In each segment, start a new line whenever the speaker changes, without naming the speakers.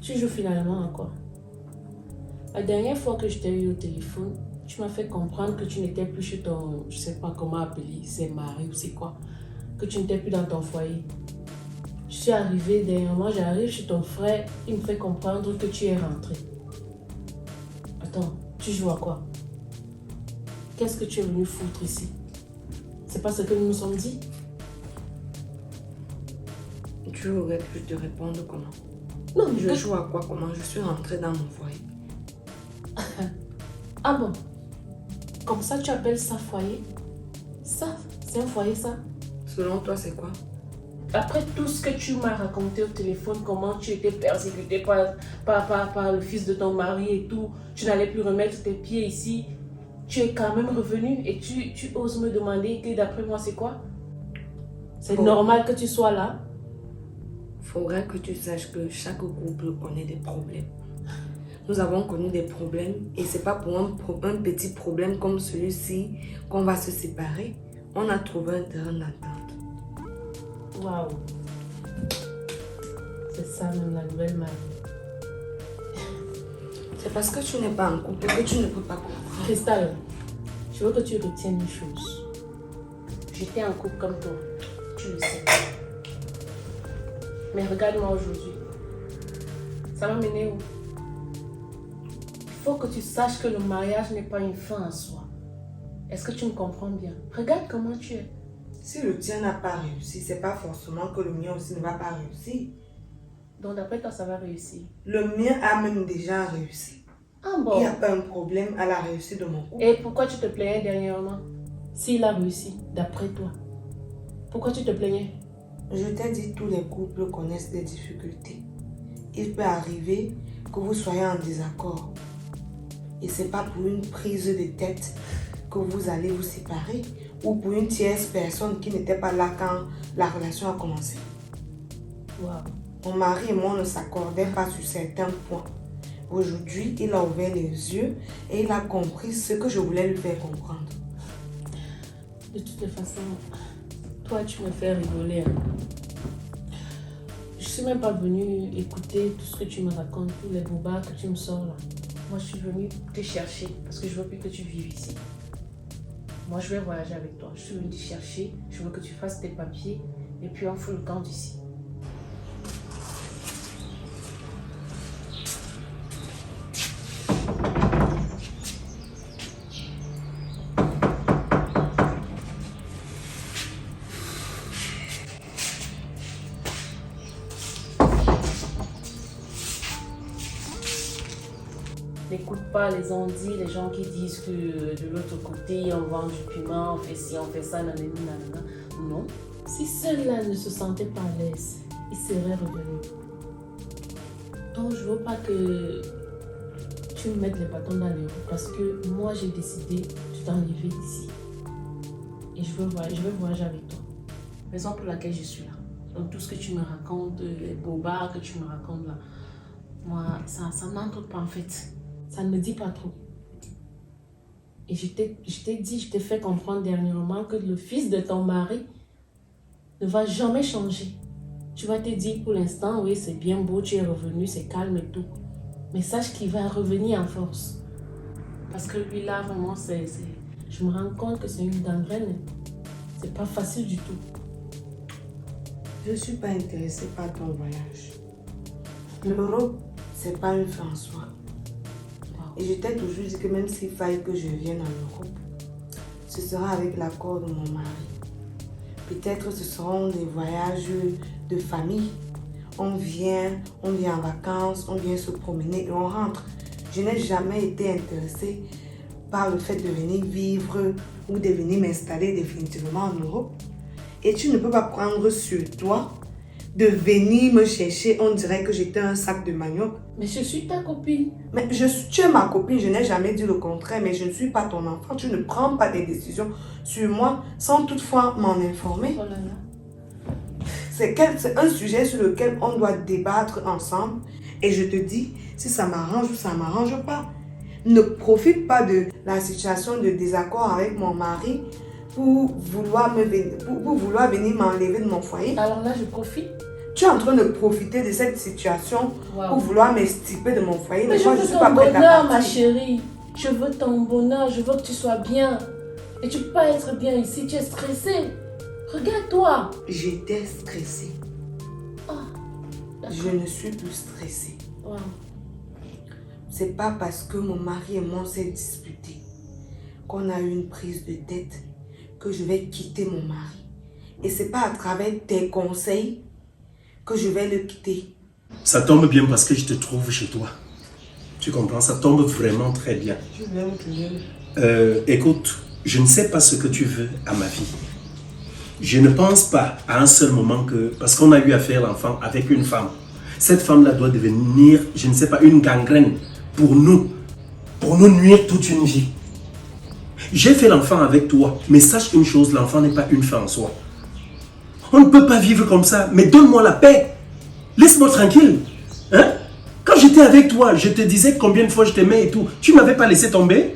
Tu joues finalement à quoi? La dernière fois que je t'ai eu au téléphone, tu m'as fait comprendre que tu n'étais plus chez ton, je sais pas comment appeler, c'est mari ou c'est quoi, que tu n'étais plus dans ton foyer. Je suis arrivée, dernièrement, j'arrive chez ton frère, il me fait comprendre que tu es rentré. Attends, tu joues à quoi? Qu'est-ce que tu es venu foutre ici? C'est pas ce que nous nous sommes dit?
Tu aurais pu te répondre comment?
Non, mais
Je joue à quoi? Comment? Je suis rentrée dans mon foyer.
Ah bon? Comme ça, tu appelles ça foyer? Ça, c'est un foyer, ça?
Selon toi, c'est quoi?
Après tout ce que tu m'as raconté au téléphone, comment tu étais persécuté par le fils de ton mari et tout, tu n'allais plus remettre tes pieds ici, tu es quand même revenu et tu oses me demander que d'après moi, c'est quoi? C'est normal que tu sois là?
Faudrait que tu saches que chaque couple connaît des problèmes. Nous avons connu des problèmes et c'est pas pour un petit problème comme celui-ci qu'on va se séparer. On a trouvé un terrain d'entente.
Waouh! C'est ça même la nouvelle mariée.
C'est parce que tu n'es pas en couple que tu ne peux pas comprendre.
Cristal, je veux que tu retiennes une chose. J'étais en couple comme toi, tu le sais. Mais regarde-moi aujourd'hui. Ça m'a mené où? Il faut que tu saches que le mariage n'est pas une fin en soi. Est-ce que tu me comprends bien? Regarde comment tu es.
Si le tien n'a pas réussi, c'est pas forcément que le mien aussi ne va pas réussir.
Donc d'après toi, ça va réussir?
Le mien a même déjà réussi.
Ah bon?
Il n'y a pas un problème à la réussite de mon couple.
Et pourquoi tu te plaignais dernièrement? S'il a réussi, d'après toi, pourquoi tu te plaignais?
Je t'ai dit, tous les couples connaissent des difficultés. Il peut arriver que vous soyez en désaccord. Et c'est pas pour une prise de tête que vous allez vous séparer ou pour une tierce personne qui n'était pas là quand la relation a commencé.
Wow.
Mon mari et moi ne s'accordaient pas sur certains points. Aujourd'hui, il a ouvert les yeux et il a compris ce que je voulais lui faire comprendre.
De toute façon, toi, tu me fais rigoler. Hein. Je suis même pas venue écouter tout ce que tu me racontes, tous les bobards que tu me sors là. Moi, je suis venue te chercher parce que je veux plus que tu vives ici. Moi, je vais voyager avec toi. Je suis venue te chercher. Je veux que tu fasses tes papiers et puis on fout le camp d'ici. N'écoute pas les ondits, les gens qui disent que de l'autre côté, on vend du piment, on fait ci, on fait ça, nanana, nanana. Non. Si ceux-là ne se sentaient pas à l'aise, ils seraient revenus. Donc, je veux pas que tu me mettes les bâtons dans les roues parce que moi, j'ai décidé de t'enlever d'ici. Et je veux voyager avec toi. Raison pour laquelle je suis là. Donc, tout ce que tu me racontes, les bobards que tu me racontes là, moi, ça n'entre pas en fait. Ça ne me dit pas trop. Et je t'ai fait comprendre dernièrement que le fils de ton mari ne va jamais changer. Tu vas te dire pour l'instant, oui, c'est bien beau, tu es revenu, c'est calme et tout. Mais sache qu'il va revenir en force. Parce que lui là, vraiment, je me rends compte que c'est une gangrène. C'est pas facile du tout.
Je ne suis pas intéressée par ton voyage. L'Europe, c'est pas une fin en soi. Et je t'ai toujours dit que même s'il faille que je vienne en Europe, ce sera avec l'accord de mon mari. Peut-être ce seront des voyages de famille. On vient en vacances, on vient se promener et on rentre. Je n'ai jamais été intéressée par le fait de venir vivre ou de venir m'installer définitivement en Europe. Et tu ne peux pas prendre sur toi de venir me chercher, on dirait que j'étais un sac de manioc.
Mais je suis ta copine.
Mais tu es ma copine, je n'ai jamais dit le contraire, mais je ne suis pas ton enfant. Tu ne prends pas des décisions sur moi sans toutefois m'en informer.
Oh là là.
C'est un sujet sur lequel on doit débattre ensemble. Et je te dis, si ça m'arrange ou ça ne m'arrange pas. Ne profite pas de la situation de désaccord avec mon mari pour vouloir venir m'enlever de mon foyer.
Alors là, je profite.
Tu es en train de profiter de cette situation pour vouloir m'extirper de mon foyer.
Mais je veux ton bonheur, ma chérie. Je veux ton bonheur. Je veux que tu sois bien. Et tu peux pas être bien ici. Tu es stressée. Regarde-toi.
J'étais stressée.
Oh,
je ne suis plus stressée.
Wow.
C'est pas parce que mon mari et moi s'est disputé qu'on a eu une prise de tête que je vais quitter mon mari. Et c'est pas à travers tes conseils que je vais le quitter.
Ça tombe bien parce que je te trouve chez toi. Tu comprends? Ça tombe vraiment très bien. Écoute, je ne sais pas ce que tu veux à ma vie. Je ne pense pas à un seul moment que, parce qu'on a eu à faire l'enfant avec une femme, cette femme-là doit devenir, je ne sais pas, une gangrène pour nous nuire toute une vie. J'ai fait l'enfant avec toi, mais sache une chose, l'enfant n'est pas une fin en soi. On ne peut pas vivre comme ça, mais donne-moi la paix. Laisse-moi tranquille. Hein? Quand j'étais avec toi, je te disais combien de fois je t'aimais et tout. Tu ne m'avais pas laissé tomber.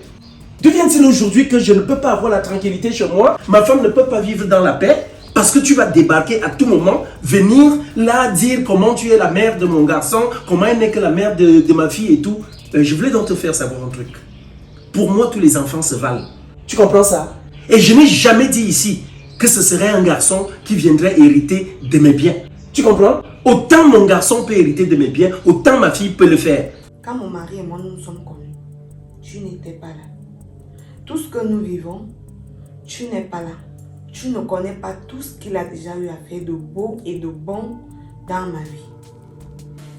Devient-il aujourd'hui que je ne peux pas avoir la tranquillité chez moi? Ma femme ne peut pas vivre dans la paix parce que tu vas débarquer à tout moment, venir là dire comment tu es la mère de mon garçon, comment elle n'est que la mère de ma fille et tout. Je voulais donc te faire savoir un truc. Pour moi, tous les enfants se valent. Tu comprends ça? Et je n'ai jamais dit ici que ce serait un garçon qui viendrait hériter de mes biens. Tu comprends? Autant mon garçon peut hériter de mes biens, autant ma fille peut le faire.
Quand mon mari et moi nous sommes connus, tu n'étais pas là. Tout ce que nous vivons, tu n'es pas là. Tu ne connais pas tout ce qu'il a déjà eu à faire de beau et de bon dans ma vie.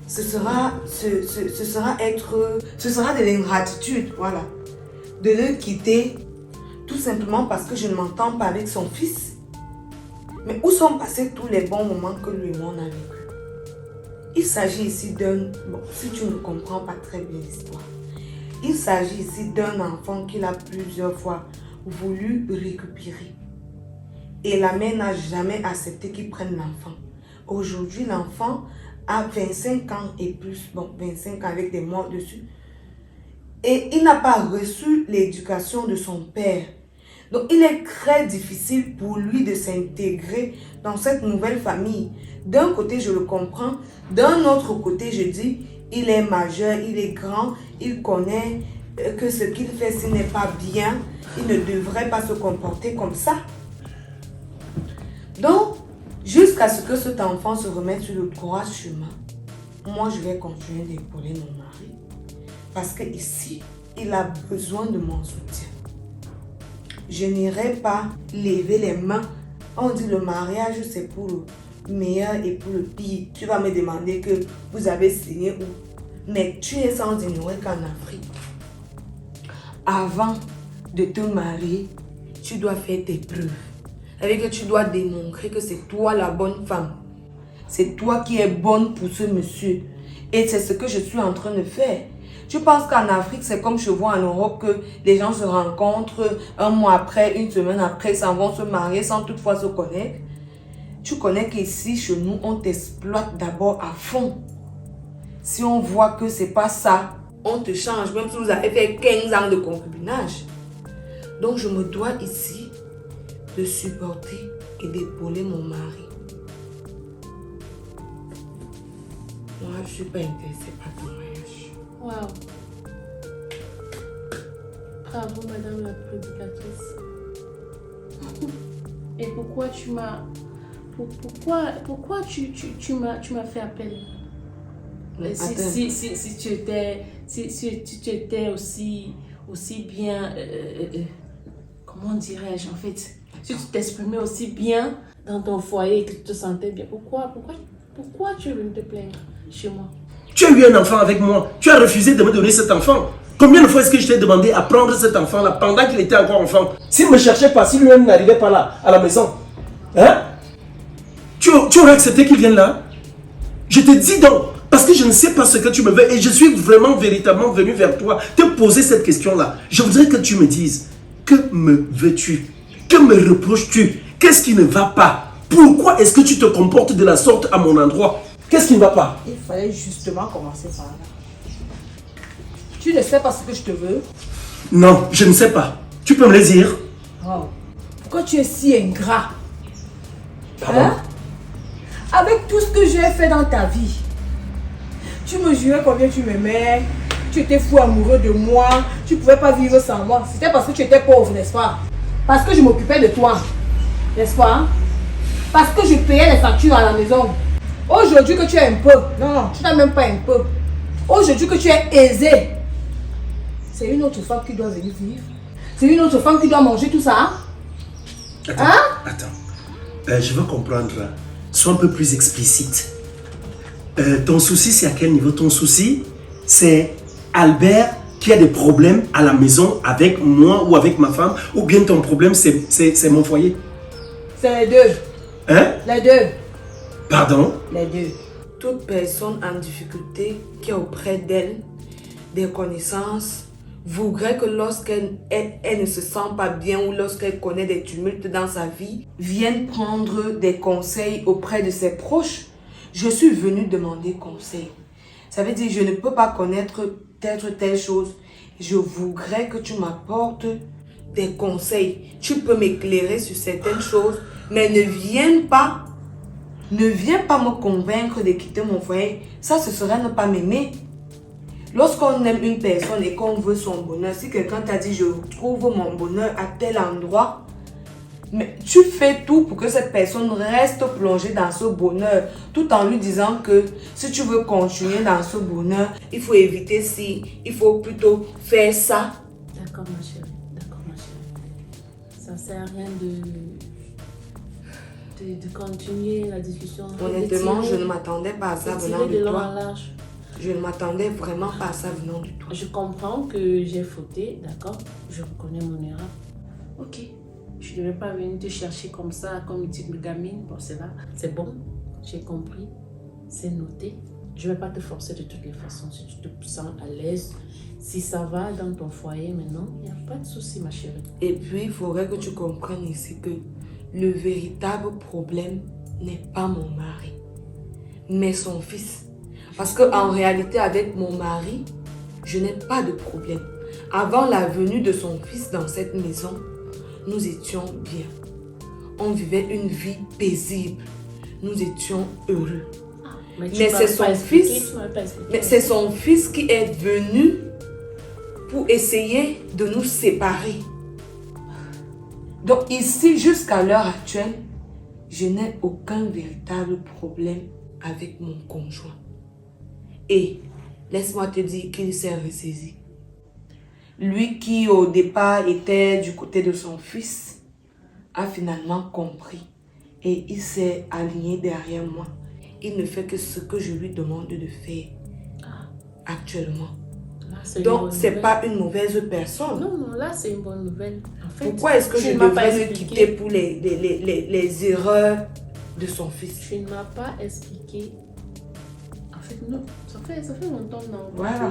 Ce sera de l'ingratitude, voilà. De le quitter tout simplement parce que je ne m'entends pas avec son fils. Mais où sont passés tous les bons moments que lui et moi on a vécu? Il s'agit ici d'un... Bon, si tu ne comprends pas très bien l'histoire, il s'agit ici d'un enfant qu'il a plusieurs fois voulu récupérer. Et la mère n'a jamais accepté qu'il prenne l'enfant. Aujourd'hui, l'enfant a 25 ans et plus. Bon, 25 ans avec des mois dessus. Et il n'a pas reçu l'éducation de son père. Donc, il est très difficile pour lui de s'intégrer dans cette nouvelle famille. D'un côté, je le comprends. D'un autre côté, je dis, il est majeur, il est grand, il connaît que ce qu'il fait, ce n'est pas bien. Il ne devrait pas se comporter comme ça. Donc, jusqu'à ce que cet enfant se remette sur le droit chemin, moi, je vais continuer d'épauler mon mari. Parce que ici, il a besoin de mon soutien. Je n'irai pas lever les mains. On dit le mariage, c'est pour le meilleur et pour le pire. Tu vas me demander que vous avez signé où? Mais tu es sans ignorer qu'en Afrique, avant de te marier, tu dois faire tes preuves. Avec que tu dois démontrer que c'est toi la bonne femme. C'est toi qui es bonne pour ce monsieur. Et c'est ce que je suis en train de faire. Tu penses qu'en Afrique, c'est comme je vois en Europe que les gens se rencontrent un mois après, une semaine après, s'en vont se marier sans toutefois se connaître. Tu connais qu'ici, chez nous, on t'exploite d'abord à fond. Si on voit que c'est pas ça, on te change, même si vous avez fait 15 ans de concubinage. Donc, je me dois ici de supporter et d'épauler mon mari. Moi, je ne suis pas intéressée par ton mariage.
Wow. Bravo, madame la prédicatrice. Et pourquoi tu m'as... Pourquoi tu m'as fait appel? Si tu étais aussi bien... comment dirais-je en fait? Si tu t'exprimais aussi bien dans ton foyer et que tu te sentais bien, pourquoi tu es venu te plaindre chez moi?
Tu as eu un enfant avec moi. Tu as refusé de me donner cet enfant. Combien de fois est-ce que je t'ai demandé à prendre cet enfant-là pendant qu'il était encore enfant? S'il ne me cherchait pas, si lui-même n'arrivait pas là, à la maison, hein? Tu aurais accepté qu'il vienne là? Je te dis donc, parce que je ne sais pas ce que tu me veux et je suis vraiment, véritablement venu vers toi te poser cette question-là. Je voudrais que tu me dises, que me veux-tu? Que me reproches-tu? Qu'est-ce qui ne va pas? Pourquoi est-ce que tu te comportes de la sorte à mon endroit? Qu'est-ce qui ne va pas?
Il fallait justement commencer par là. Tu ne sais pas ce que je te veux?
Non, je ne sais pas. Tu peux me le dire?
Oh. Pourquoi tu es si ingrat?
Pardon?
Hein? Avec tout ce que j'ai fait dans ta vie, tu me jurais combien tu m'aimais, tu étais fou amoureux de moi, tu ne pouvais pas vivre sans moi. C'était parce que tu étais pauvre, n'est-ce pas? Parce que je m'occupais de toi, n'est-ce pas? Parce que je payais les factures à la maison. Aujourd'hui que tu es un peu, non, tu n'as même pas un peu. Aujourd'hui que tu es aisé, c'est une autre femme qui doit venir vivre. C'est une autre femme qui doit manger tout ça.
Attends, je veux comprendre. Sois un peu plus explicite. Ton souci, c'est à quel niveau? Ton souci, c'est Albert qui a des problèmes à la maison avec moi ou avec ma femme, ou bien ton problème, c'est mon foyer?
C'est les deux.
Hein?
Les deux.
Pardon?
Les deux. Toute personne en difficulté qui a auprès d'elle des connaissances voudrait que lorsqu'elle ne se sent pas bien ou lorsqu'elle connaît des tumultes dans sa vie, vienne prendre des conseils auprès de ses proches. Je suis venue demander conseil. Ça veut dire que je ne peux pas connaître telle chose. Je voudrais que tu m'apportes des conseils. Tu peux m'éclairer sur certaines choses, mais ne viens pas me convaincre de quitter mon foyer. Ça, ce serait ne pas m'aimer. Lorsqu'on aime une personne et qu'on veut son bonheur, si quelqu'un t'a dit je trouve mon bonheur à tel endroit, mais tu fais tout pour que cette personne reste plongée dans ce bonheur, tout en lui disant que si tu veux continuer dans ce bonheur, il faut éviter ci, il faut plutôt faire ça.
D'accord ma chérie, ça sert à rien de continuer la discussion.
Honnêtement, je ne m'attendais pas à ça venant de toi.
Large.
Je ne m'attendais vraiment pas à ça venant de toi.
Je comprends que j'ai fauté, d'accord? Je reconnais mon erreur. Ok. Je ne devais pas venir te chercher comme ça, comme une petite gamine. Bon, c'est là. C'est bon. J'ai compris. C'est noté. Je ne vais pas te forcer de toutes les façons. Si tu te sens à l'aise, si ça va dans ton foyer maintenant, il n'y a pas de souci, ma chérie.
Et puis, il faudrait que tu comprennes ici que le véritable problème n'est pas mon mari, mais son fils. Parce qu'en réalité, avec mon mari, je n'ai pas de problème. Avant la venue de son fils dans cette maison, nous étions bien. On vivait une vie paisible. Nous étions heureux. Mais c'est son fils. Mais c'est son fils qui est venu pour essayer de nous séparer. Donc ici, jusqu'à l'heure actuelle, je n'ai aucun véritable problème avec mon conjoint. Et laisse-moi te dire qu'il s'est ressaisi. Lui qui au départ était du côté de son fils a finalement compris et il s'est aligné derrière moi. Il ne fait que ce que je lui demande de faire actuellement.
Là,
donc c'est pas une mauvaise personne.
Non, là c'est une bonne nouvelle. En fait,
pourquoi est-ce que je devrais le quitter pour les erreurs de son fils?
Tu ne m'as pas expliqué. En fait, non, ça fait longtemps non.
Voilà.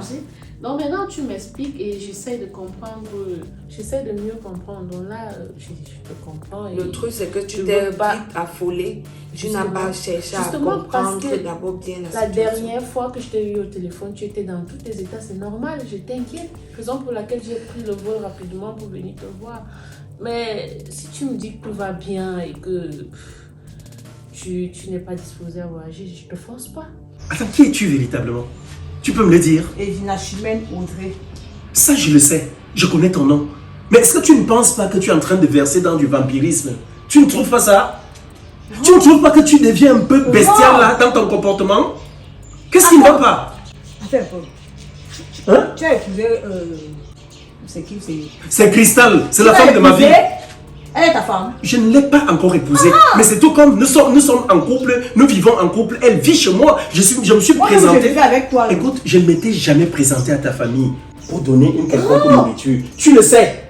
Donc maintenant tu m'expliques et j'essaie de comprendre, j'essaie de mieux comprendre. Donc là, je te comprends. Et
le truc c'est que tu t'es vite affolée. Tu n'as pas cherché à comprendre d'abord bien la situation.
La dernière fois que je t'ai eu au téléphone, tu étais dans tous tes états, c'est normal, je t'inquiète. Raison pour laquelle j'ai pris le vol rapidement pour venir te voir. Mais si tu me dis que tout va bien et que tu n'es pas disposé à voyager, je ne te force pas.
Attends, qui es-tu véritablement? Tu peux me le dire?
Edina Chimène Audrey.
Ça, je le sais. Je connais ton nom. Mais est-ce que tu ne penses pas que tu es en train de verser dans du vampirisme? Tu ne trouves pas ça? Non. Tu ne trouves pas que tu deviens un peu bestial là dans ton comportement? Qu'est-ce qui ne va pas?
Attends un peu. Tu as épousé... c'est qui?
C'est Cristal. C'est la femme de ma vie.
Elle est ta femme?
Je ne l'ai pas encore épousée. Mais c'est tout comme nous sommes en couple, nous vivons en couple. Elle vit chez moi. Je me suis présenté.
Je vivais avec toi.
Écoute, je ne m'étais jamais présenté à ta famille pour donner une quelconque nourriture. Tu le sais.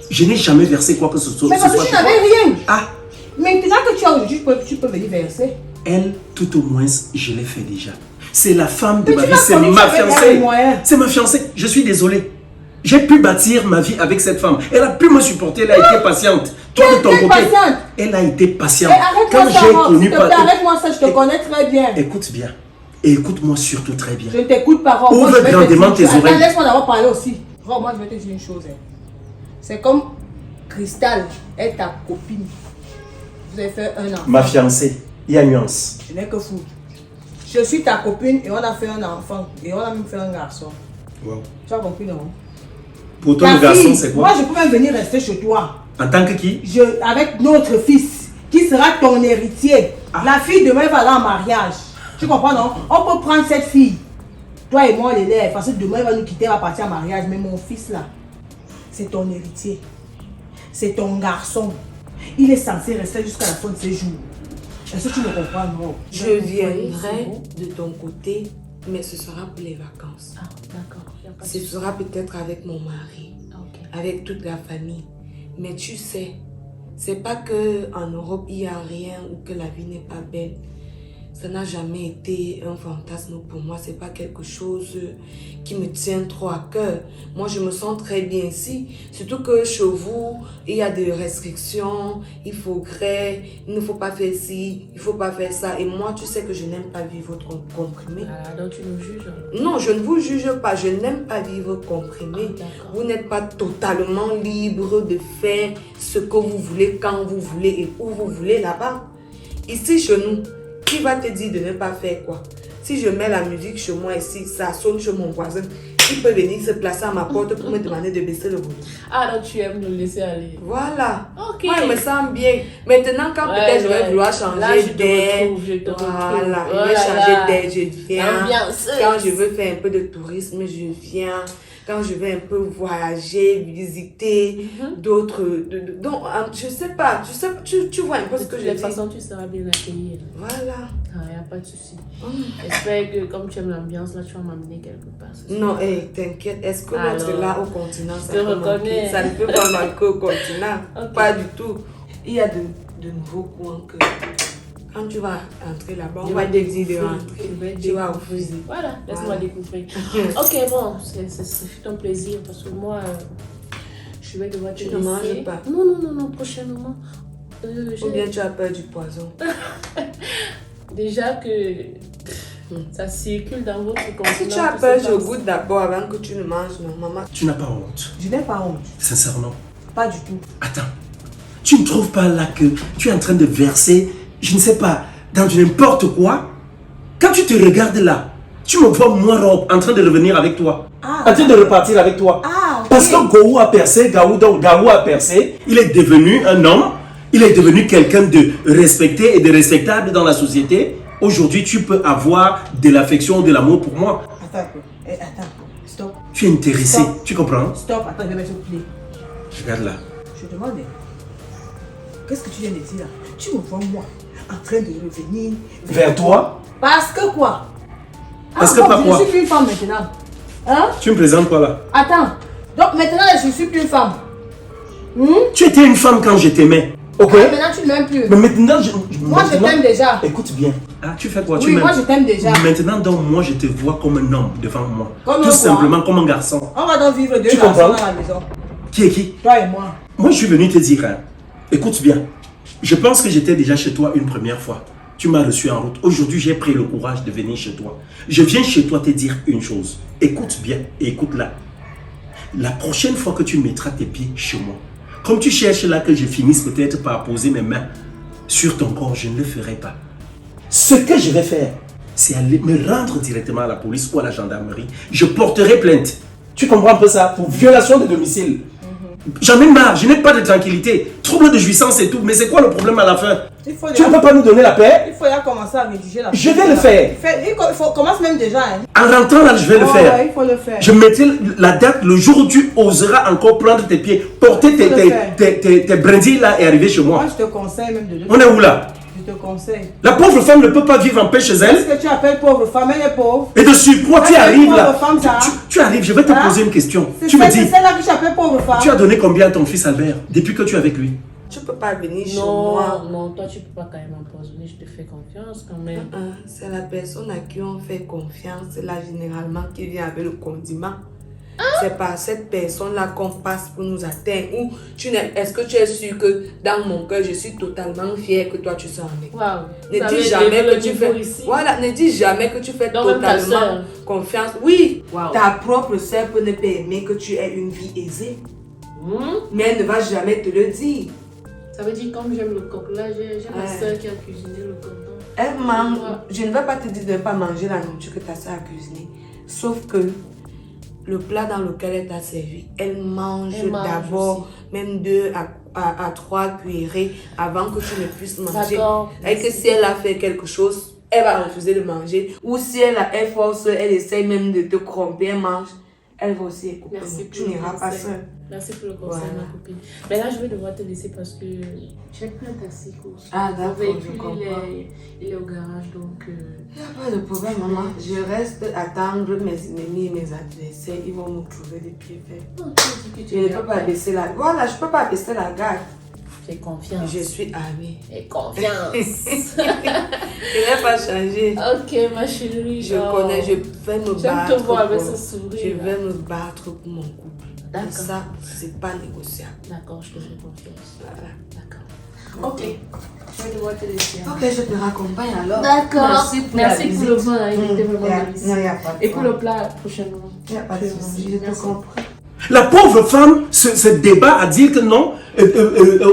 Je n'ai jamais versé quoi que ce soit.
Mais parce que tu n'avais rien.
Ah.
Maintenant que tu as aujourd'hui, tu peux venir verser.
Elle, tout au moins, je l'ai fait déjà. C'est la femme de ma vie. C'est ma fiancée. C'est ma fiancée. Je suis désolé. J'ai pu bâtir ma vie avec cette femme. Elle a pu me supporter. Elle a été patiente. Toi de ton côté, elle a été patiente.
Quand j'ai connu arrête-moi ça, je te connais très bien.
Écoute bien. Et écoute-moi surtout très bien.
Je ne t'écoute pas.
Ouvre grandement tes oreilles.
Laisse-moi d'abord parler aussi. Moi, je vais te dire une chose. C'est comme Cristal est ta copine. Vous avez fait un an.
Ma fiancée. Il y a nuance.
Je n'ai que foutre. Je suis ta copine et on a fait un enfant. Et on a même fait un garçon.
Wow.
Tu as compris, non?
Pour toi,
Ta
le garçon,
fille,
c'est quoi?
moi, je peux même venir rester chez toi.
En tant que qui?
Avec notre fils, qui sera ton héritier. La fille demain va aller en mariage. Tu comprends, non? On peut prendre cette fille. Toi et moi, l'élève, parce que demain, il va nous quitter, il va partir en mariage. Mais mon fils, là, c'est ton héritier. C'est ton garçon. Il est censé rester jusqu'à la fin de ses jours. Est-ce que tu me comprends, non?
Je viendrai de ton côté, mais ce sera pour les vacances.
Ah, d'accord.
Ce sera peut-être avec mon mari,
Ok.
avec toute la famille. Mais tu sais, c'est pas que en Europe il n'y a rien ou que la vie n'est pas belle. Ça n'a jamais été un fantasme pour moi. C'est pas quelque chose qui me tient trop à cœur. Moi, je me sens très bien ici. Surtout que chez vous, il y a des restrictions. Il faudrait, il ne faut pas faire ci, il ne faut pas faire ça. Et moi, tu sais que je n'aime pas vivre comprimé.
Ah, donc tu nous juges?
Non, je ne vous juge pas. Je n'aime pas vivre comprimé.
D'accord.
Vous n'êtes pas totalement libre de faire ce que vous voulez, quand vous voulez et où vous voulez là-bas. Ici, chez nous, qui va te dire de ne pas faire quoi? Si je mets la musique chez moi ici, ça sonne chez mon voisin, il peut venir se placer à ma porte pour me demander de baisser le volume.
Ah, donc tu aimes nous laisser aller?
Voilà.
Ok.
Moi, je me sens bien. Maintenant, quand peut-être je vais vouloir changer
Là, je te
d'air,
retrouve, je te retrouve.
voilà,
Oh
je vais
là
changer
là.
d'air, je viens.
Ambiance.
Quand je veux faire un peu de tourisme, je viens. Quand je veux un peu voyager, visiter d'autres... Donc, je sais pas, tu vois un peu ce
De
que
toutes
je
les
dis.
façons, tu seras bien accueillie.
Voilà.
Ah, il n'y a pas de souci. J'espère que comme tu aimes l'ambiance, là, tu vas m'amener quelque part. ce soir.
Non, t'inquiète, est-ce que notre
Alors,
là au continent, ça
je te
peut manquer?
reconnais.
Ça ne peut pas manquer au continent.
Ok.
Pas du tout. Il y a de nouveaux coins que quand tu vas entrer là-bas, on
Je
va
vais
te dire de
découvrir.
rentrer.
Je vais
Tu vas
découvrir.
refuser.
Voilà, laisse-moi
Voilà.
découvrir. Ok, bon, ce fut un plaisir parce que moi, je vais devoir te
Tu
laisser.
ne manges pas?
Non, prochainement.
Ou bien tu as peur du poison.
Déjà que ça circule dans votre continent.
Si tu as
tout
peur,
ça
je
passe.
goûte d'abord avant que tu ne manges, non, maman.
Tu n'as pas honte.
Je n'ai pas honte.
Sincèrement.
Pas du tout.
Attends. Tu ne trouves pas là que tu es en train de verser, je ne sais pas, dans du n'importe quoi? Quand tu te regardes là, tu me vois moi Rob en train de revenir avec toi.
Ah.
En train de repartir avec toi.
Ah, ok.
Parce que Gaou a percé, Gaou a percé, il est devenu un homme, il est devenu quelqu'un de respecté et de respectable dans la société. Aujourd'hui, tu peux avoir de l'affection, de l'amour pour moi.
Attends un peu. Attends. Stop.
Tu es intéressé,
Stop.
tu comprends?
Stop. Attends, je vais mettre au play.
Regarde là.
Je demande. Qu'est-ce que tu viens de dire là? Tu me vois moi en train de revenir.
Vers toi,
Parce que quoi?
Parce que
donc,
pas quoi?
je ne suis plus une femme maintenant. Hein?
tu me présentes quoi là?
Attends. Donc maintenant, je ne suis plus une femme.
Tu étais une femme quand je t'aimais. Ok?
Maintenant, tu ne m'aimes plus.
Mais maintenant,
Moi, je
maintenant-
t'aime déjà.
Écoute bien. Ah, tu fais quoi? Tu
Oui,
m'aimes?
moi, je t'aime déjà.
Maintenant, donc, moi, je te vois comme un homme devant moi.
Comme un
Tout
quoi?
simplement comme un garçon.
On va donc vivre deux
Tu
garçons
comprends?
dans la maison.
Qui est qui?
Toi et moi.
Moi, je suis venu te dire, hein, écoute bien. Je pense que j'étais déjà chez toi une première fois. Tu m'as reçu en route. Aujourd'hui, j'ai pris le courage de venir chez toi. Je viens chez toi te dire une chose. Écoute bien et écoute-la. La prochaine fois que tu mettras tes pieds chez moi, comme tu cherches là que je finisse peut-être par poser mes mains sur ton corps, je ne le ferai pas. Ce que je vais faire, c'est aller me rendre directement à la police ou à la gendarmerie. Je porterai plainte. Tu comprends un peu ça? Pour violation de domicile. J'en ai marre, je n'ai pas de tranquillité. Trouble de jouissance et tout. Mais c'est quoi le problème à la fin?
Il faut
Tu ne peux pas nous donner la paix?
il faut déjà commencer à rédiger la
Je vais le faire.
Commence même déjà. Hein.
En rentrant là, je vais le
Oh,
faire.
ouais, il faut le faire.
Je mettrai la date, le jour où tu oseras encore prendre tes pieds, porter
Il faut le faire.
tes brindilles là et arriver chez moi.
Moi, je te conseille même de le
On est où là?
Je te conseille.
La pauvre femme ne peut pas vivre en paix chez
Est-ce
elle.
que tu appelles pauvre femme? Elle est pauvre.
Et de surcroît, tu
Elle est
arrives
pauvre
là.
femme, ça.
Tu arrives, je vais te
Hein?
poser une question.
C'est
Tu me dis,
celle-là que tu appelles pauvre femme.
tu as donné combien à ton fils Albert depuis que tu es avec lui?
Tu peux pas venir chez moi.
Non, toi tu peux pas quand même empoisonner, je te fais confiance quand même.
C'est la personne à qui on fait confiance, là, généralement, qui vient avec le condiment. C'est par cette personne-là qu'on passe pour nous atteindre. Ou est-ce que tu es sûr que dans mon cœur, je suis totalement fière que toi tu sois avec.
Waouh.
Ne dis jamais que tu fais. Voilà, ne dis jamais que tu fais
Donc, même ta
totalement
sœur.
confiance. Oui,
Wow.
ta propre sœur peut ne pas aimer que tu aies une vie aisée, mais elle ne va jamais te le dire.
Ça veut dire comme j'aime le coq là, j'ai ma
Ouais.
soeur qui a cuisiné le cordon.
Elle mange. Je ne vais pas te dire de ne pas manger la nourriture que ta soeur a cuisinée. Sauf que le plat dans lequel elle t'a servi, elle mange d'abord même 2 à 3 cuillerées avant que tu ne puisses manger.
D'accord.
Et que si elle a fait quelque chose, elle va refuser de manger. Ou si elle force, elle essaye même de te cromper, elle mange. Elle va aussi écouter. Tu n'iras pas seule.
Merci pour le conseil, ma copine. Mais là, je vais devoir te laisser parce que j'ai pris un taxi.
Ah, d'accord,
Le véhicule,
je comprends.
il est au garage, donc...
Il n'y a pas de problème, maman. Je reste attendre mes ennemis et mes adversaires. Ils vont me trouver des pieds faits.
Non, tu dis que tu
Je ne peux pas baisser la... Voilà, je ne peux pas baisser la garde.
J'ai confiance.
Je suis armée.
Et confiance.
Je n'ai pas changé.
Ok, ma chérie.
Je connais, je vais me battre.
J'aime te voir avec
pour-
ce sourire.
Je vais me battre pour mon couple.
D'accord.
Et ça, c'est pas négociable.
D'accord, je te fais confiance.
Voilà.
D'accord. Ok. Je vais devoir te laisser.
Ok, je te raccompagne alors.
D'accord.
Merci pour
Merci
la
pour
visite.
le vin, hein, il était vraiment
Non,
délicieux.
il n'y a pas de
Et pour
problème.
le plat, prochainement.
Il n'y a pas de souci, je te
Merci.
comprends.
La pauvre femme se débat à dire que non,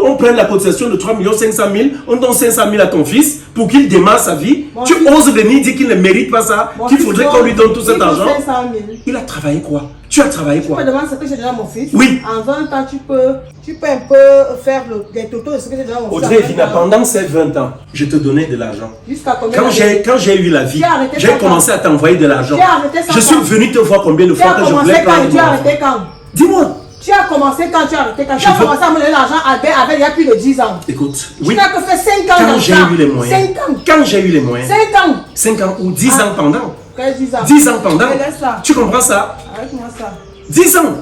on prend la cotisation de 3 500 000, on donne 500 000 à ton fils pour qu'il démarre sa vie.
Mon
Tu
fils-
oses venir dire qu'il ne mérite pas ça,
Mon
qu'il
fils
faudrait
doit-
qu'on lui donne tout
il
cet
faut
argent.
500 000.
Il a travaillé quoi? Tu as travaillé
Tu me
quoi?
demandes ce que j'ai donné à mon fils.
Oui.
En 20 ans, tu peux un peu faire les totaux de ce que j'ai donné à mon fils.
Audrey
en 20
Vina,
ans.
pendant ces 20 ans, je te donnais de l'argent.
Jusqu'à combien
Quand
d'années?
j'ai eu la vie,
Tu as arrêté
j'ai
ça
commencé à t'envoyer de l'argent.
Tu as arrêté ça
Je suis
quand?
venu te voir combien de
Tu
fois
as
que je
commencé
voulais
quand?
prendre
Tu
mon
as
enfant.
arrêté quand?
Dis-moi.
Tu as commencé quand? Tu as arrêté quand? Tu
Je
as
veux-
commencé à me donner l'argent avait il y a plus de 10 ans.
Écoute,
Tu
oui,
n'as que fait 5 ans
quand
dans
j'ai
ça.
eu les moyens,
5 ans.
quand j'ai eu les moyens,
5 ans.
5 ans ou 10
Ah.
ans pendant,
Quel 10 ans?
10 ans pendant,
Mais laisse ça.
tu comprends ça?
Arrête-moi ça.
10 ans.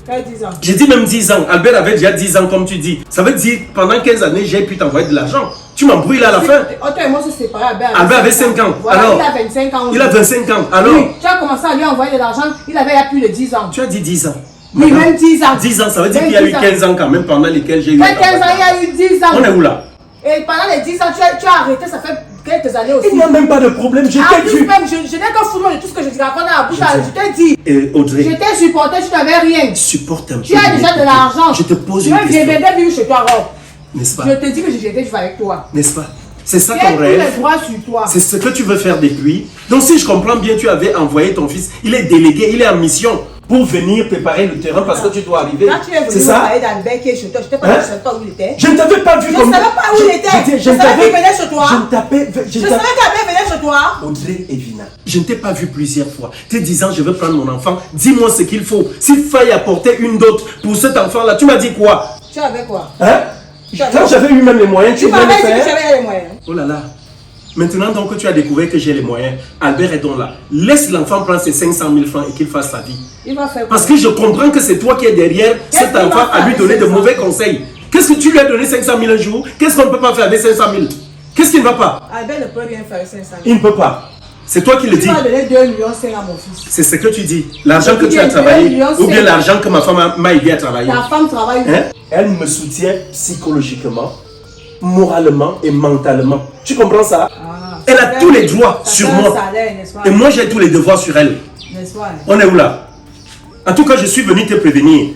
Quel 10 ans?
J'ai dit même 10 ans. Albert avait déjà 10 ans, comme tu dis. Ça veut dire, pendant 15 années, j'ai pu t'envoyer de l'argent. Tu m'embrouilles là à la fin.
Toi et moi, on s'est séparés.
Albert avait 5 ans.
Voilà,
Alors,
il a 25 ans.
il a 25 ans. Alors,
Oui, tu as commencé à lui envoyer de l'argent, il avait il y a plus de 10 ans.
tu as dit 10 ans.
Oui,
Madame,
même 10 ans.
10 ans, ça veut dire
Même
qu'il y a eu
10 ans.
15 ans quand même pendant lesquels j'ai eu.
Fait 15 ans, il y a eu 10 ans.
On est où là?
Et pendant les 10 ans, tu as arrêté, ça fait quelques années aussi.
Il n'y a même pas de problème. Je
En
t'ai
plus,
vu.
même, je n'ai que foutu de tout ce que je te raconte à la bouche.
Je sais.
Je t'ai dit,
Et Audrey,
je t'ai supporté, tu n'avais rien.
supporte un peu.
Tu as déjà de l'argent.
Je te pose
Tu
une
veux
question.
venir vivre chez toi, Rob.
N'est-ce pas?
Je te dis que j'étais vivre avec toi.
N'est-ce pas? C'est ça
Tu as
ton
tous
rêve.
les droits sur toi.
C'est ce que tu veux faire depuis. Donc si je comprends bien, tu avais envoyé ton fils. Il est délégué, il est en mission pour venir préparer le terrain parce que tu dois arriver.
Quand tu es
C'est
venu
ça?
travailler dans le bec qui est chez toi, je t'ai pas
Hein?
dit, je ne savais pas où il était.
Je ne t'avais pas vu
Je
comme...
ne savais pas où il était. Je savais qu'il venait chez toi.
Je ne t'avais...
Je savais qu'Abel venait chez toi.
Audrey et Vina, je ne t'ai pas vu plusieurs fois. Te disant, je veux prendre mon enfant, dis-moi ce qu'il faut. S'il faille apporter une dot pour cet enfant-là, tu m'as dit quoi?
Tu avais quoi?
Hein? Quand j'avais eu même les moyens, tu
Tu
voulais
m'avais
le
dit que
faire?
j'avais les moyens.
Oh là là. Maintenant donc que tu as découvert que j'ai les moyens, Albert est donc là. Laisse l'enfant prendre ses 500 000 francs et qu'il fasse sa vie.
Il va faire quoi?
Parce que je comprends que c'est toi qui es derrière
Qu'est-ce
cet
qu'il
enfant
va faire
à lui
avec
donner de
500 000?
mauvais conseils. Qu'est-ce que tu lui as donné 500 000 un jour? Qu'est-ce qu'on ne peut pas faire avec 500 000? Qu'est-ce qui ne va pas?
Albert ne peut rien faire avec 500 000.
Il ne peut pas. C'est toi qui le
Tu
dis.
vas donner 2 millions 5 à mon fils.
C'est ce que tu dis. L'argent que
Ou
tu as
bien
travaillé
2 millions
ou bien
5.
l'argent que ma femme m'a aidé à travailler.
Ta femme travaille.
Hein? Elle me soutient psychologiquement, moralement et mentalement. Tu comprends ça?
Ah,
Elle a
ça
tous
fait-
les droits
ça
sur
fait un
moi.
salaire, n'est-ce pas?
Et moi j'ai tous les devoirs sur elle.
N'est-ce pas?
On est où là? En tout cas, je suis venu te prévenir.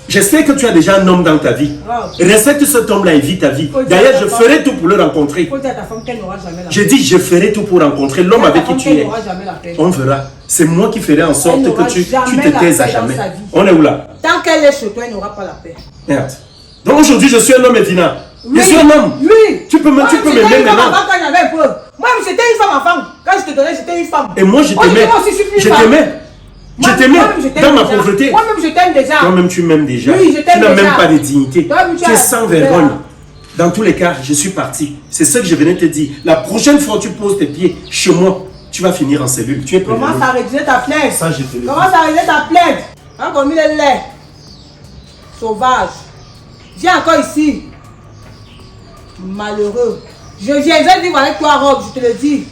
J'espère que tu as déjà un homme dans ta vie.
Wow.
Respecte cet homme-là et vis ta vie.
Faut dire
D'ailleurs,
à
je
ta
ferai tout pour le rencontrer.
Il faut dire à ta femme qu'elle n'aura jamais la paix.
J'ai dit, je ferai tout pour rencontrer l'homme avec qui tu
Elle
es.
n'aura jamais la paix.
On verra. C'est moi qui ferai en sorte
Elle n'aura
que tu
jamais
te
la
taises à
paix dans
jamais.
sa vie.
On est où là?
Tant qu'elle est chez toi, elle n'aura pas la paix.
Merde. Donc aujourd'hui, je suis un homme, Edina.
Oui.
Je suis un homme.
Oui.
Tu peux
Moi,
m'aimer
j'étais une femme
maintenant.
avant quand j'avais un peu. Moi, j'étais une femme enfant. Quand je te donnais, j'étais une femme.
Et moi, je
Moi,
t'aimais.
moi aussi, je suis plus
Je
femme.
t'aimais. Je
Moi-
t'aimais
moi-même, je t'aime
dans ma
déjà.
pauvreté.
Moi-même, je t'aime déjà.
Toi-même, tu m'aimes déjà.
Oui, je t'aime
Tu n'as
déjà.
même pas de dignité.
Toi-même, tu
Tu es
as-
sans
tu es
vergogne.
là.
Dans tous les cas, je suis parti. C'est ce que je venais te dire. La prochaine fois que tu poses tes pieds chez moi, tu vas finir en cellule. Tu es prévenu.
Commence à rédiger ta plainte.
Ça, je te le dis.
Commence à rédiger ta plainte. Hein, comme il est laid. Sauvage. Viens encore ici. Malheureux. Je viendrai vivre avec toi, Rob, je te le dis.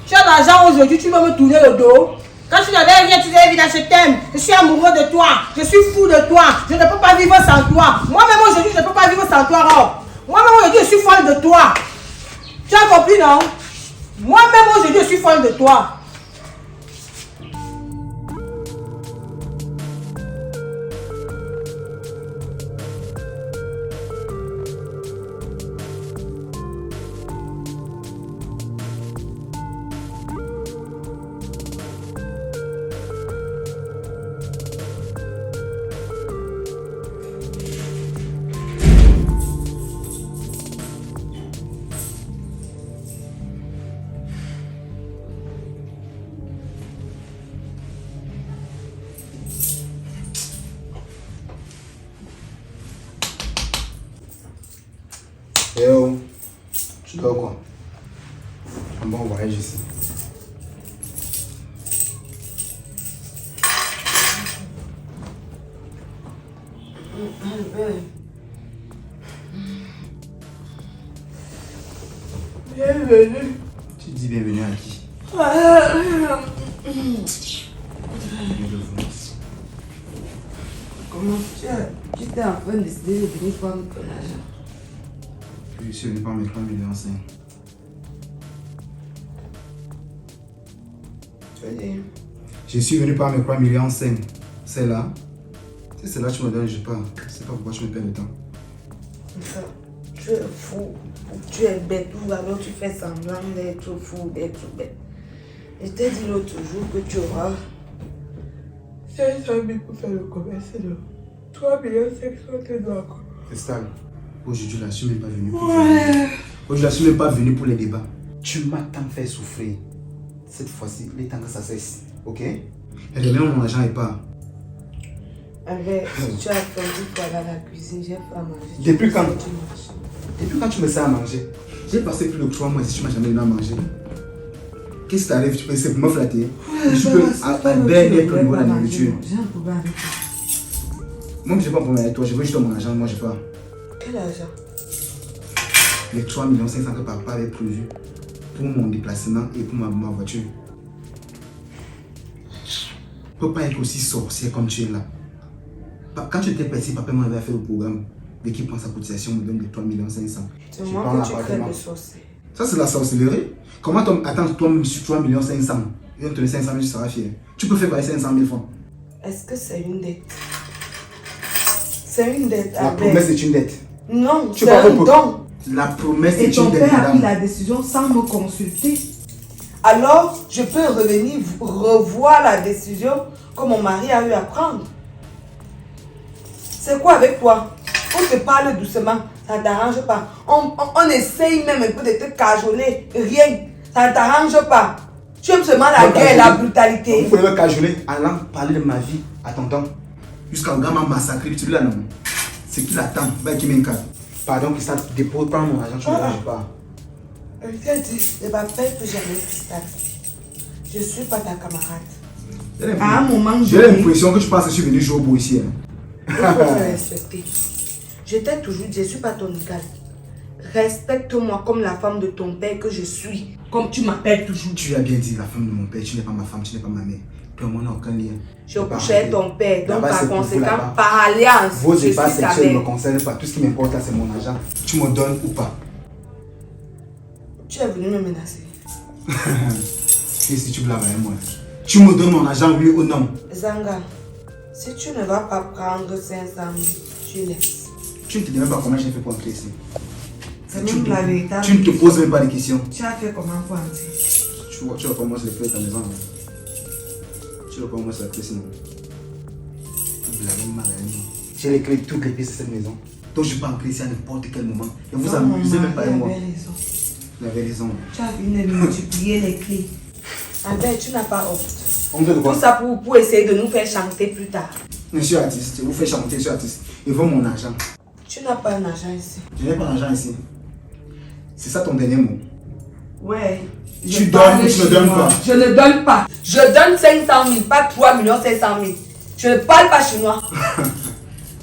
Tu as l'argent aujourd'hui, tu vas me tourner le dos. Quand tu n'avais rien, tu disais, évidemment, je t'aime. Je suis amoureux de toi. Je suis fou de toi. Je ne peux pas vivre sans toi. Moi-même aujourd'hui, je ne peux pas vivre sans toi, Rob. Moi-même aujourd'hui, je suis folle de toi. Tu as compris, non? Moi-même aujourd'hui, je suis folle de toi.
Tu dors quoi? Un bon voyage ici.
Albert.
Bienvenue. Tu dis bienvenue à qui?
Comment tu étais en train de décider de venir prendre ton argent?
Je suis venu par mes 3 millions 5.
Tu veux dire?
Je suis venu par mes 3 millions 5. C'est là. Si c'est là que tu me donnes, je pars. Je sais pas pourquoi tu me perds le temps.
Ça, tu es fou, ou tu es bête, ou alors tu fais semblant d'être fou, d'être bête. Je t'ai dit l'autre jour que tu auras 500 000 pour faire le commerce de 3 500 000 dollars.
C'est stable. Aujourd'hui, je ne suis même pas venu pour Aujourd'hui, je ne suis même pas venu pour les débats. Tu m'as tant fait souffrir. Cette fois-ci, il est temps que ça cesse. Ok? Et demain, mon argent est pas.
Avec, si tu as attendu pour aller à la cuisine, j'ai fait à manger.
Depuis quand? Depuis quand tu me sers à manger? J'ai passé plus de 3 mois ici, tu m'as jamais donné à manger. Qu'est-ce qui t'arrive? Tu peux essayer pour me flatter? Je peux être au niveau de la nourriture.
J'ai un problème avec toi.
Moi, je n'ai pas de problème avec toi. Je veux juste mon argent. Moi, je pas.
Quel argent?
Les 3 500 000 que papa avait prévu pour mon déplacement et pour ma voiture. Tu ne peux pas être aussi sorcier comme tu es là. Quand tu étais petit, papa m'avait fait le programme. Dès qu'il prend sa cotisation, il me donne les 3 500 000.
C'est moi que tu crées le sorcier.
Ça, c'est la sorcellerie. Comment attends, toi, sur 3 500 000, il va te donner 500 000, tu seras fier. Tu peux faire quoi avec 500 000 francs?
Est-ce que c'est une dette? C'est une dette.
La promesse est une dette.
Non, c'est un don.
La promesse
Et
est
ton
une dette,
père a pris
madame.
la décision sans me consulter. Alors, je peux revenir revoir la décision que mon mari a eu à prendre. C'est quoi avec toi? On te parle doucement, ça ne t'arrange pas. On essaye même un peu de te cajoler, rien. Ça ne t'arrange pas. Tu aimes seulement la guerre, la brutalité.
Vous pouvez me cajoler en allant parler de ma vie à tonton. Jusqu'à un gars m'a massacré, tu là non. C'est qui l'attend? Bah, qui m'encadre. Pardon, que ça dépose, prends mon argent, tu ne me pas.
Je t'ai dit, ne m'appelle plus jamais Cristal. Je ne suis pas ta camarade. À un moment
j'ai l'impression que tu penses que je suis venu jouer au beau ici. Hein.
Il faut te respecter. Je t'ai toujours dit, je ne suis pas ton égal. Respecte-moi comme la femme de ton père que je suis. Comme tu m'appelles toujours.
Tu as bien dit, la femme de mon père, tu n'es pas ma femme, tu n'es pas ma mère. Toi, moi, on n'a aucun lien.
Je couchais avec ton père, donc
Là-bas,
par
c'est pour vous,
conséquent,
là-bas.
par alliance,
Vos
je suis
débats
ta
sexuels ne me
mère.
concernent pas. Tout ce qui m'importe là, c'est mon argent. Tu me donnes ou pas?
Tu es venu me menacer.
Et si tu blagues avec moi? Tu me donnes mon argent, oui ou non?
Zanga, si tu ne vas pas prendre 500 000, tu laisses.
Tu ne te dis même pas comment j'ai fait pour entrer ici.
C'est même la vérité.
Tu ne te poses même pas de questions.
Tu as fait comment pour entrer?
Tu vois pas moi, c'est les clés de ta maison. Hein. Tu vois pas moi, c'est la clé sinon. Tu blagues mal avec moi. J'ai les clés de toutes les pièces de cette maison. Donc je peux entrer ici à n'importe quel moment. Et vous amusez même pas avec moi. Vous avez raison.
Tu as fini de multiplier les clés. Albert, tu n'as pas honte.
On veut de quoi?
Tout ça pour essayer de nous faire chanter plus tard.
Je suis artiste. Je vous fais chanter, je suis artiste. Ils veulent mon argent.
Tu n'as pas un argent ici.
Je n'ai pas d'argent ici. C'est ça ton dernier mot?
Ouais.
Tu donnes ou tu ne donnes pas?
Je ne donne pas. Je donne 500 000, pas 3 500 000. Je ne parle pas chinois.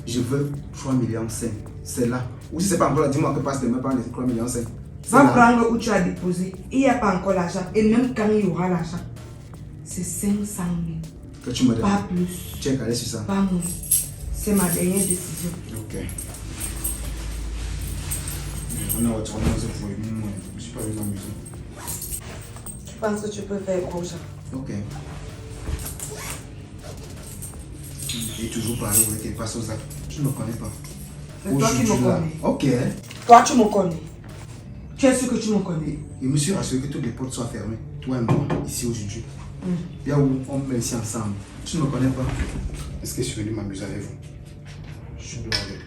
Je veux 3 millions 5. C'est là. Ou si c'est pas encore là, dis-moi que passe demain par les 3 millions 5.
Va prendre où tu as déposé. Il n'y a pas encore l'argent. Et même quand il y aura l'argent, c'est 500 000.
Que tu me donnes.
Pas plus.
Tu es calé sur ça?
Pas moins. C'est ma dernière décision.
Ok. On a retourné dans ce foyer. Moi, je ne suis pas venu m'amuser.
Tu penses que tu peux faire gros gens?
Ok. Et toujours parler avec tes passes aux actes. Tu ne me connais pas.
C'est toi qui me connais.
Ok.
Toi, tu me connais. Tu es sûr que tu me connais?
Je me suis rassuré que toutes les portes soient fermées. Toi et moi, ici aujourd'hui. Bien où on met ici ensemble. Tu ne me connais pas. Est-ce que je suis venu m'amuser avec vous? Je suis dehors avec.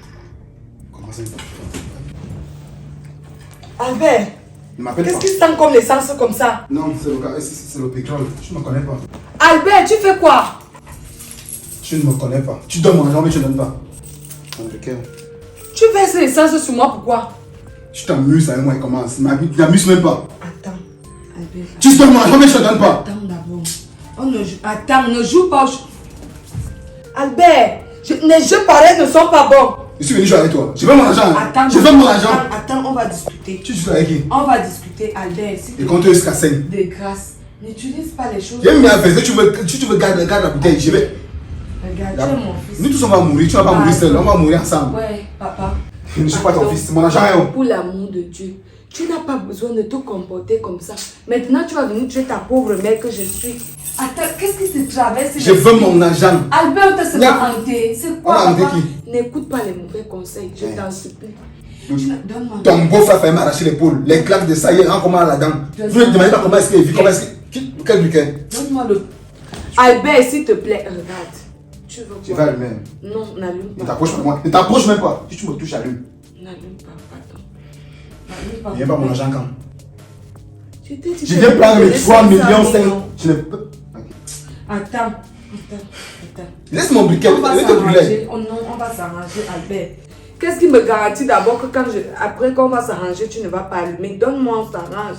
Comment ça, il va faire?
Albert,
Ne m'appelle
qu'est-ce
pas.
qui sent comme l'essence comme ça?
Non, c'est le pétrole. Tu ne me connais pas.
Albert, tu fais quoi?
Tu ne me connais pas. Tu donnes mon argent mais tu ne donnes pas. Dans le cœur.
Tu verses l'essence sur moi, pourquoi?
Tu t'amuses avec moi et commence. Tu n'amuses même pas.
Attends, Albert.
Tu donnes mon argent, mais je te donne pas.
Attends d'abord. Attends, ne joue pas. Albert, les jeux pareils ne sont pas bons.
Je suis venu jouer avec toi. Je veux mon argent.
Attends,
je veux mon argent.
Attends, on va discuter.
Tu joues avec qui?
On va discuter, Albert.
Et compte jusqu'à 5.
De grâce, n'utilise pas les choses.
J'ai mis à faire. Si tu veux garder la bouteille, je vais.
Regarde, tu es mon fils.
Nous tous on va mourir. Tu vas pas mourir seul. On va mourir ensemble.
Ouais, papa.
Je ne suis pas ton fils. Mon argent est où?
Pour l'amour de Dieu, tu n'as pas besoin de te comporter comme ça. Maintenant, tu vas venir tuer ta pauvre mère que je suis. Attends, qu'est-ce qui te traverse?
Je veux mon argent.
Albert, on te sera hanté. C'est quoi,
On a
papa?
hanté
N'écoute pas les mauvais conseils, je t'en supplie. Donne-moi.
Ton beau-frère fait m'arracher l'épaule. Les claques de ça, il rend comment là-dedans. Vous ne demandez pas comment est-ce qu'il vit, comment est-ce qu'il... Quel briquet?
Donne-moi le... Albert, s'il te plaît, regarde. Tu veux quoi?
Tu vas allumer.
Non, n'allume
Ne
pas.
t'approche pas de moi. Ne t'approche même pas. Si tu me touches, allume.
N'allume pas, pardon. N'allume pas.
Il vient pas mon argent quand?
Je t'ai dit
Je
que
viens
je
prendre
vais
mes
te
3
laisser
millions 5.
ça, non.
Je ne peux... Ok.
Attends.
Laisse mon briquet.
On va
Laisse ton briquet.
s'arranger. Oh non, on va s'arranger, Albert. Qu'est-ce qui me garantit d'abord que après qu'on va s'arranger, tu ne vas pas allumer? Donne-moi, on s'arrange.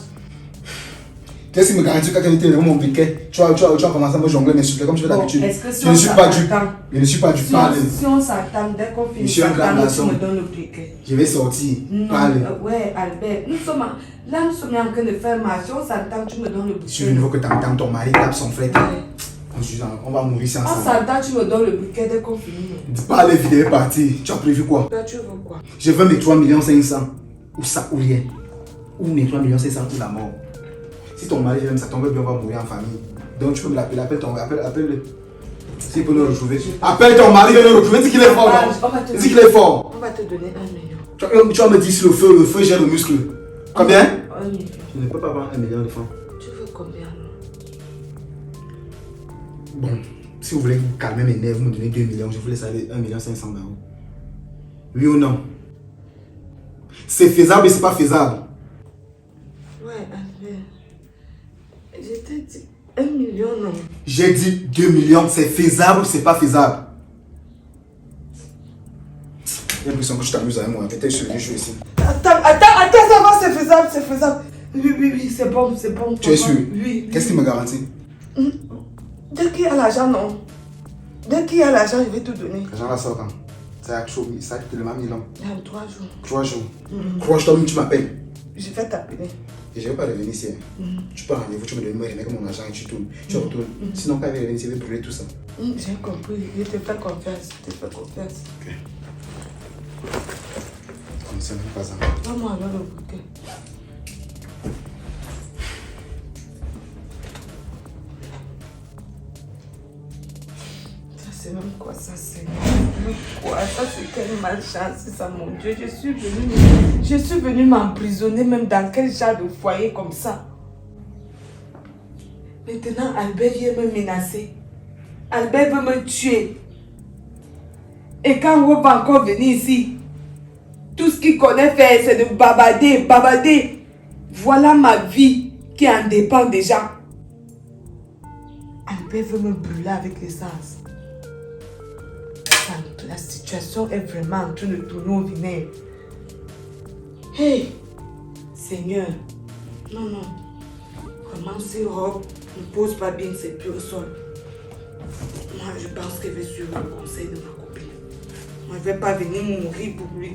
Qu'est-ce qui me garantit que quand il était mon briquet, tu vas commencer à me jongler mes soufflets comme je fais d'habitude.
Est-ce que si
Je
on
ne suis pas dupe.
s'attend?
Je ne suis pas dupe.
Si on s'attend, dès qu'on finit
Monsieur un grand
s'attendre, tu
garçon.
me donnes le briquet.
Je vais sortir.
Non,
Parle.
ouais, Albert. Nous sommes en train de faire marcher. On s'attend, tu me donnes le
Je suis
briquet.
venu voir que t'entends ton mari tape son frère.
Ouais.
On va mourir ici
On
ensemble.
s'attend, tu me donnes le briquet dès qu'on finit.
Dis pas aller vite, est parti. Tu as prévu quoi?
Toi, tu veux quoi?
Je veux mes 3 500 000. Ou ça ou rien. Ou mes 3 500 000 ou la mort. Si ton mari aime ça tombe bien, on va mourir en famille. Donc tu peux me l'appeler, appelle-le. S'il peut nous retrouver. Appelle ton mari, viens nous retrouver. Dis qu'il est fort. Dis qu'il est fort.
On va te donner 1 million.
Tu vas me dire si le feu gère le muscle. Combien?
1 million.
Je ne peux pas avoir 1 million de francs.
Tu veux combien?
Bon, si vous voulez vous calmer mes nerfs, vous me donnez 2 millions, je vous laisse aller 1 500 000 €. Oui ou non? C'est faisable et c'est pas faisable.
Ouais, Albert. Je t'ai dit 1 million, non.
J'ai dit 2 millions, c'est faisable ou c'est pas faisable? J'ai l'impression que je t'amuse avec moi, peut-être que je suis venu jouer ici.
Attends, ça va, c'est faisable. Oui, c'est bon.
Tu es sûr?
Oui.
Qu'est-ce qui me garantit?
Dès qu'il y a l'argent, non. Dès qu'il y a l'argent, je vais te donner.
L'argent là sort quand? C'est à chaud, ça a tellement mis long.
Dans 3 jours.
3 jours. 3 jours, tu m'appelles.
Je vais t'appeler.
Et je ne vais pas revenir ici. Tu prends rendez-vous, tu me donnes mon argent et tu tournes. Tu retournes. Sinon, quand il va revenir ici, il va brûler tout ça.
J'ai compris. Je te fais confiance.
Ok. Comme ça, pas ça.
Donne-moi alors le bouquet. Ça, c'est même quoi ça, c'est quoi ça, c'est quelle malchance, c'est ça, mon Dieu. Je suis venue m'emprisonner même dans quel genre de foyer comme ça. Maintenant, Albert vient me menacer. Albert veut me tuer. Et quand on va encore venir ici, tout ce qu'il connaît faire, c'est de babader. Voilà ma vie qui en dépend déjà. Albert veut me brûler avec l'essence. La situation est vraiment en train de tourner au vinaigre. Hey, Seigneur. Non. Vraiment, si Rob ne pose pas bien ses pieds au sol, moi je pense qu'elle va suivre le conseil de ma copine. Moi, je ne vais pas venir mourir pour lui.